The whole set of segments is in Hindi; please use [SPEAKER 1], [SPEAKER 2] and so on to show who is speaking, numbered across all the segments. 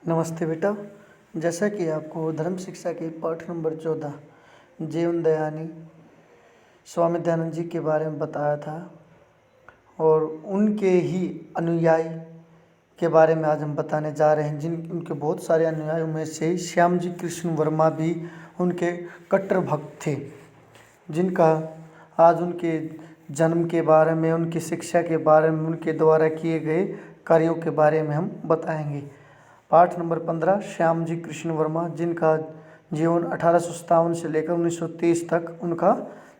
[SPEAKER 1] नमस्ते बेटा। जैसा कि आपको धर्म शिक्षा के पाठ नंबर 14 जीवन दयानी स्वामी दयानंद जी के बारे में बताया था और उनके ही अनुयायी के बारे में आज हम बताने जा रहे हैं। जिन उनके बहुत सारे अनुयायियों में से श्याम जी कृष्ण वर्मा भी उनके कट्टर भक्त थे, जिनका आज उनके जन्म के बारे में, उनकी शिक्षा के बारे में, उनके द्वारा किए गए कार्यों के बारे में हम बताएंगे। पाठ नंबर 15 श्याम जी कृष्ण वर्मा, जिनका जीवन 1857 से लेकर 1930 तक उनका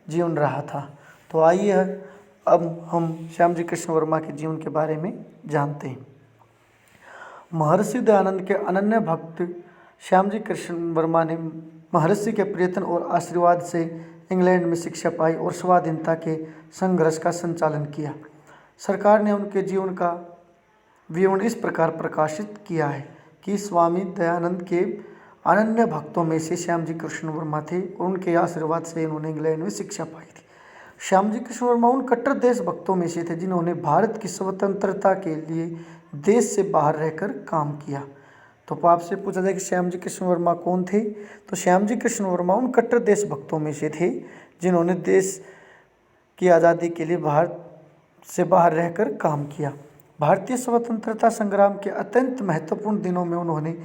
[SPEAKER 1] जीवन रहा था। तो आइए अब हम श्याम जी कृष्ण वर्मा के जीवन के बारे में जानते हैं। महर्षि दयानंद के अनन्य भक्त श्याम जी कृष्ण वर्मा ने महर्षि के प्रयत्न और आशीर्वाद से इंग्लैंड में शिक्षा पाई और स्वाधीनता के संघर्ष का संचालन किया। सरकार ने उनके जीवन का विवरण इस प्रकार प्रकाशित किया है कि स्वामी दयानंद के अनन्य भक्तों में से श्याम जी कृष्ण वर्मा थे और उनके आशीर्वाद से उन्होंने इंग्लैंड में शिक्षा पाई थी। श्याम जी कृष्ण वर्मा उन कट्टर देशभक्तों में से थे जिन्होंने भारत की स्वतंत्रता के लिए देश से बाहर रहकर काम किया। तो आपसे पूछा जाए कि श्याम जी कृष्ण वर्मा कौन थे, तो श्याम जी कृष्ण वर्मा उन कट्टर देशभक्तों में से थे जिन्होंने देश की आज़ादी के लिए भारत से बाहर रहकर काम किया। भारतीय स्वतंत्रता संग्राम के अत्यंत महत्वपूर्ण दिनों में उन्होंने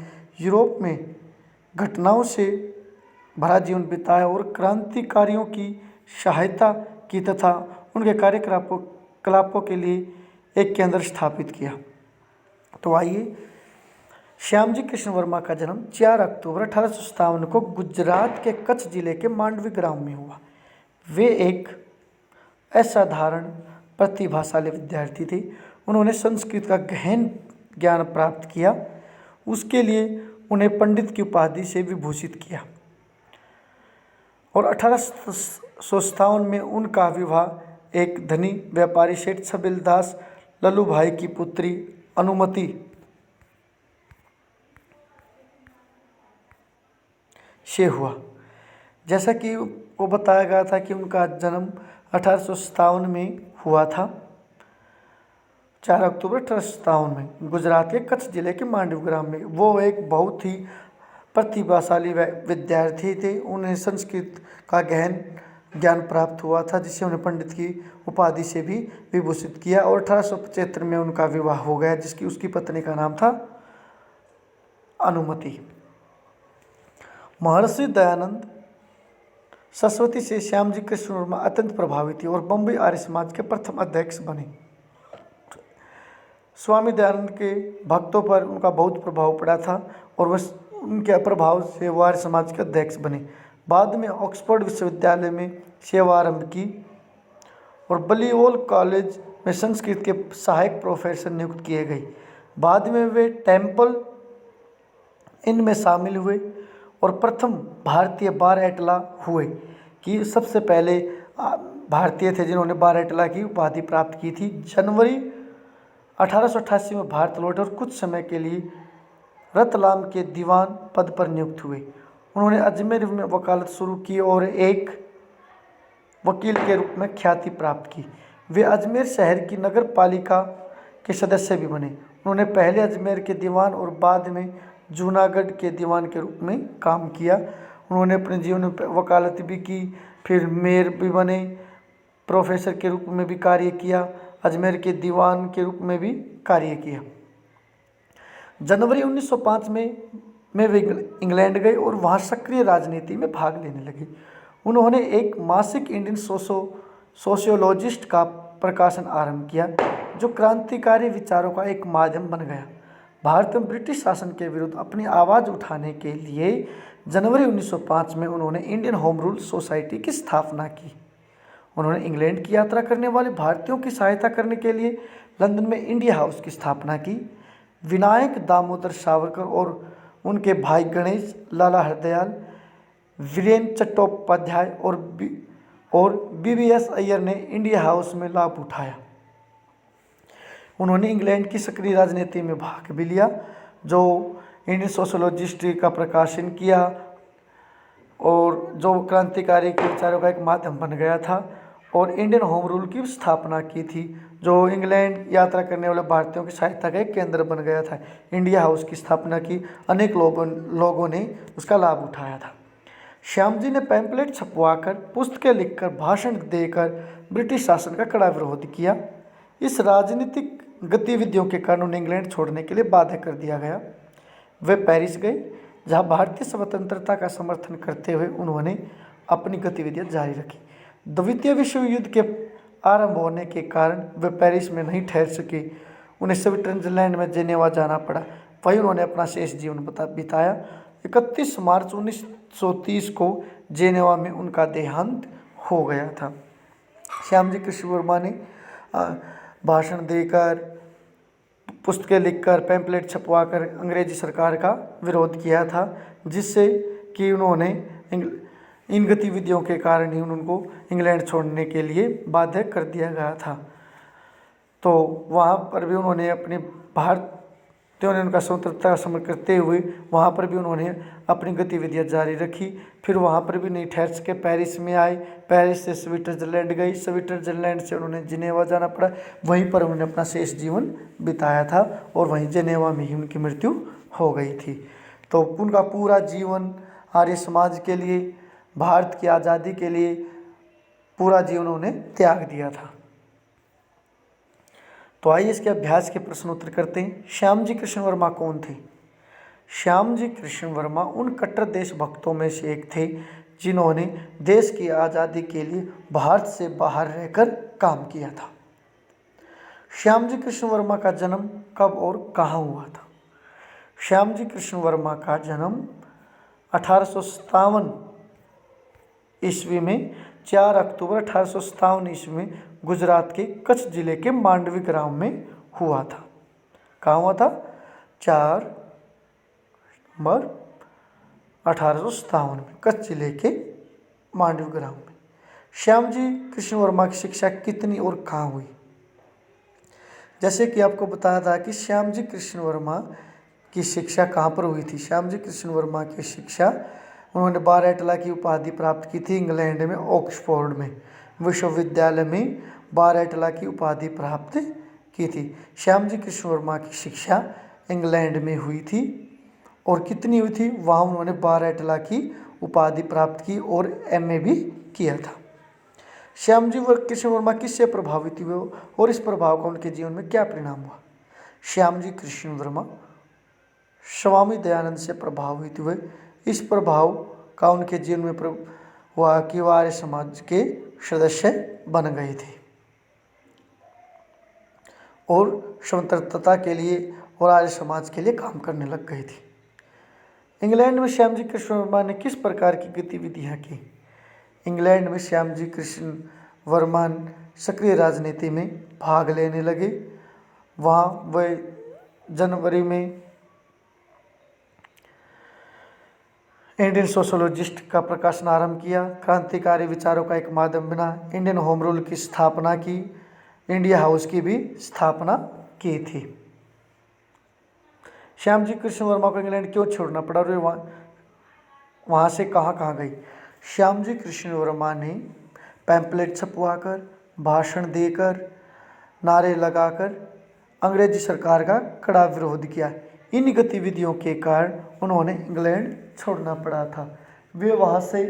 [SPEAKER 1] यूरोप में घटनाओं से भरा जीवन बिताया और क्रांतिकारियों की सहायता की तथा उनके कार्यकलापों के लिए एक केंद्र स्थापित किया। तो आइए, श्याम जी कृष्ण वर्मा का जन्म 4 अक्टूबर 1857 को गुजरात के कच्छ जिले के मांडवी ग्राम में हुआ। वे एक असाधारण प्रतिभाशाली विद्यार्थी थे। उन्होंने संस्कृत का गहन ज्ञान प्राप्त किया। उसके लिए उन्हें पंडित की उपाधि से विभूषित किया और 1857 में उनका विवाह एक धनी व्यापारी सेठ छबिलदास लल्लूभाई की पुत्री अनुमति से हुआ। जैसा कि वो बताया गया था कि उनका जन्म 1857 में हुआ था, 4 अक्टूबर 1857 में गुजरात के कच्छ जिले के मांडवी ग्राम में। वो एक बहुत ही प्रतिभाशाली विद्यार्थी थे। उन्हें संस्कृत का गहन ज्ञान प्राप्त हुआ था, जिससे उन्हें पंडित की उपाधि से भी विभूषित किया और 1875 में उनका विवाह हो गया, जिसकी उसकी पत्नी का नाम था अनुमति। महर्षि दयानंद सरस्वती से श्याम जी कृष्ण वर्मा अत्यंत प्रभावित थे और बम्बई आर्य समाज के प्रथम अध्यक्ष बने। स्वामी दयानंद के भक्तों पर उनका बहुत प्रभाव पड़ा था और वह उनके प्रभाव से वो आर्य समाज के अध्यक्ष बने। बाद में ऑक्सफोर्ड विश्वविद्यालय में सेवा आरंभ की और बलिओल कॉलेज में संस्कृत के सहायक प्रोफेसर नियुक्त किए गए। बाद में वे टेम्पल इन में शामिल हुए और प्रथम भारतीय बारहटला हुए कि सबसे पहले भारतीय थे जिन्होंने बारहटला की उपाधि प्राप्त की थी। जनवरी 1888 में भारत लौटे और कुछ समय के लिए रतलाम के दीवान पद पर नियुक्त हुए। उन्होंने अजमेर में वकालत शुरू की और एक वकील के रूप में ख्याति प्राप्त की। वे अजमेर शहर की नगर पालिका के सदस्य भी बने। उन्होंने पहले अजमेर के दीवान और बाद में जूनागढ़ के दीवान के रूप में काम किया। उन्होंने अपने जीवन में वकालत भी की, फिर मेयर भी बने, प्रोफेसर के रूप में भी कार्य किया, अजमेर के दीवान के रूप में भी कार्य किया। जनवरी 1905 में वे इंग्लैंड गए और वहाँ सक्रिय राजनीति में भाग लेने लगे। उन्होंने एक मासिक इंडियन सोशियोलॉजिस्ट का प्रकाशन आरंभ किया, जो क्रांतिकारी विचारों का एक माध्यम बन गया। भारत में ब्रिटिश शासन के विरुद्ध अपनी आवाज़ उठाने के लिए जनवरी 1905 में उन्होंने इंडियन होम रूल सोसाइटी की स्थापना की। उन्होंने इंग्लैंड की यात्रा करने वाले भारतीयों की सहायता करने के लिए लंदन में इंडिया हाउस की स्थापना की। विनायक दामोदर सावरकर और उनके भाई गणेश लाला हरदयाल, वीरेन चट्टोपाध्याय और बीवीएस अय्यर ने इंडिया हाउस में लाभ उठाया। उन्होंने इंग्लैंड की सक्रिय राजनीति में भाग भी लिया, जो इंडियन सोशियोलॉजिस्ट का प्रकाशन किया और जो क्रांतिकारी के विचारों का एक माध्यम बन गया था, और इंडियन होम रूल की स्थापना की थी, जो इंग्लैंड यात्रा करने वाले भारतीयों की सहायता का एक केंद्र बन गया था। इंडिया हाउस की स्थापना की, अनेक लोगों ने उसका लाभ उठाया था। श्याम जी ने पैम्पलेट छपवाकर, पुस्तकें लिखकर, भाषण देकर ब्रिटिश शासन का कड़ा विरोध किया। इस राजनीतिक गतिविधियों के कारण उन्हें इंग्लैंड छोड़ने के लिए बाध्य कर दिया गया। वे पेरिस गए, जहां भारतीय स्वतंत्रता का समर्थन करते हुए उन्होंने अपनी गतिविधियां जारी रखी। द्वितीय विश्व युद्ध के आरंभ होने के कारण वे पेरिस में नहीं ठहर सके। उन्हें स्विट्जरलैंड में जेनेवा जाना पड़ा। वहीं उन्होंने अपना शेष जीवन बिताया। 31 मार्च 1930 को जेनेवा में उनका देहांत हो गया था। श्याम जी कृष्ण वर्मा ने भाषण देकर, पुस्तकें लिखकर, पैम्पलेट छपवाकर अंग्रेजी सरकार का विरोध किया था, जिससे कि उन्होंने इन गतिविधियों के कारण ही उनको इंग्लैंड छोड़ने के लिए बाध्य कर दिया गया था। तो वहाँ पर भी उन्होंने अपने भारतीयों ने उनका स्वतंत्रता का समर्थन करते हुए वहाँ पर भी उन्होंने अपनी गतिविधियाँ जारी रखी। फिर वहाँ पर भी नहीं ठहर सके, पेरिस में आए। पेरिस से स्विट्जरलैंड गई, स्विट्जरलैंड से उन्होंने जिनेवा जाना पड़ा। वहीं पर उन्होंने अपना शेष जीवन बिताया था और वहीं जिनेवा में ही उनकी मृत्यु हो गई थी। तो उनका पूरा जीवन आर्य समाज के लिए, भारत की आज़ादी के लिए पूरा जीवन उन्होंने त्याग दिया था। तो आइए इसके अभ्यास के प्रश्न उत्तर करते हैं। श्याम जी कृष्ण वर्मा कौन थे? श्याम जी कृष्ण वर्मा उन कट्टर देशभक्तों में से एक थे जिन्होंने देश की आज़ादी के लिए भारत से बाहर रहकर काम किया था। श्याम जी कृष्ण वर्मा का जन्म कब और कहाँ हुआ था? श्याम जी कृष्ण वर्मा का जन्म 1857 ईस्वी में 4 अक्टूबर 1857 ईस्वी में गुजरात के कच्छ जिले के मांडवी ग्राम में हुआ था। कहाँ हुआ था? 4 नवंबर 1857 में कच्छ जिले के मांडवी ग्राम में। श्याम जी कृष्ण वर्मा की शिक्षा कितनी और कहाँ हुई? जैसे कि आपको बताया था कि श्याम जी कृष्ण वर्मा की शिक्षा कहाँ पर हुई थी। श्याम जी कृष्ण वर्मा की शिक्षा उन्होंने बारहटला की उपाधि प्राप्त की थी इंग्लैंड में, ऑक्सफोर्ड में विश्वविद्यालय में बारहटला की उपाधि प्राप्त की थी। श्याम जी कृष्ण वर्मा की शिक्षा इंग्लैंड में हुई थी और कितनी हुई थी? वहाँ उन्होंने बारहटला की उपाधि प्राप्त की और एमए भी किया था। श्याम जी कृष्ण वर्मा किससे प्रभावित हुए और इस प्रभाव का उनके जीवन में क्या परिणाम हुआ? श्याम जी कृष्ण वर्मा स्वामी दयानंद से प्रभावित हुए। इस प्रभाव का उनके जीवन में हुआ कि वह आर्य समाज के सदस्य बन गए थे और स्वतंत्रता के लिए और आर्य समाज के लिए काम करने लग गए थे। इंग्लैंड में श्याम जी कृष्ण वर्मा ने किस प्रकार की गतिविधियाँ की? इंग्लैंड में श्याम जी कृष्ण वर्मा सक्रिय राजनीति में भाग लेने लगे। वहाँ वे जनवरी में इंडियन सोशोलॉजिस्ट का प्रकाशन आरंभ किया, क्रांतिकारी विचारों का एक माध्यम बना, इंडियन होम रूल की स्थापना की, इंडिया हाउस की भी स्थापना की थी। श्याम जी कृष्ण वर्मा को इंग्लैंड क्यों छोड़ना पड़ा और वहाँ से कहाँ गई? श्याम जी कृष्ण वर्मा ने पैम्पलेट छपवाकर, भाषण देकर, नारे लगाकर अंग्रेजी सरकार का कड़ा विरोध किया। इन गतिविधियों के कारण उन्होंने इंग्लैंड छोड़ना पड़ा था। वे वहाँ से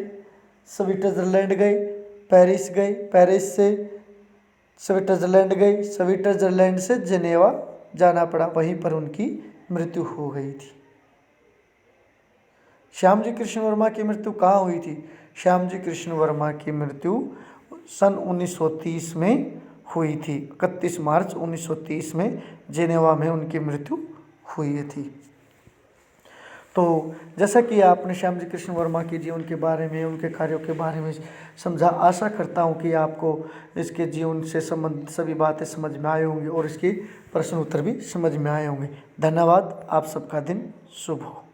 [SPEAKER 1] स्विट्जरलैंड गए, पेरिस गए, पेरिस से स्विट्जरलैंड गए, स्विट्जरलैंड से जिनेवा जाना पड़ा। वहीं पर उनकी मृत्यु हो गई थी। श्याम जी कृष्ण वर्मा की मृत्यु कहाँ हुई थी? श्याम जी कृष्ण वर्मा की मृत्यु सन 1930 में हुई थी। 31 मार्च 1930 में जिनेवा में उनकी मृत्यु हुई थी। तो जैसा कि आपने श्याम जी कृष्ण वर्मा के जीवन के बारे में, उनके कार्यों के बारे में समझा, आशा करता हूं कि आपको इसके जीवन से संबंधित सभी बातें समझ में आए होंगी और इसके प्रश्न उत्तर भी समझ में आए होंगे। धन्यवाद। आप सबका दिन शुभ हो।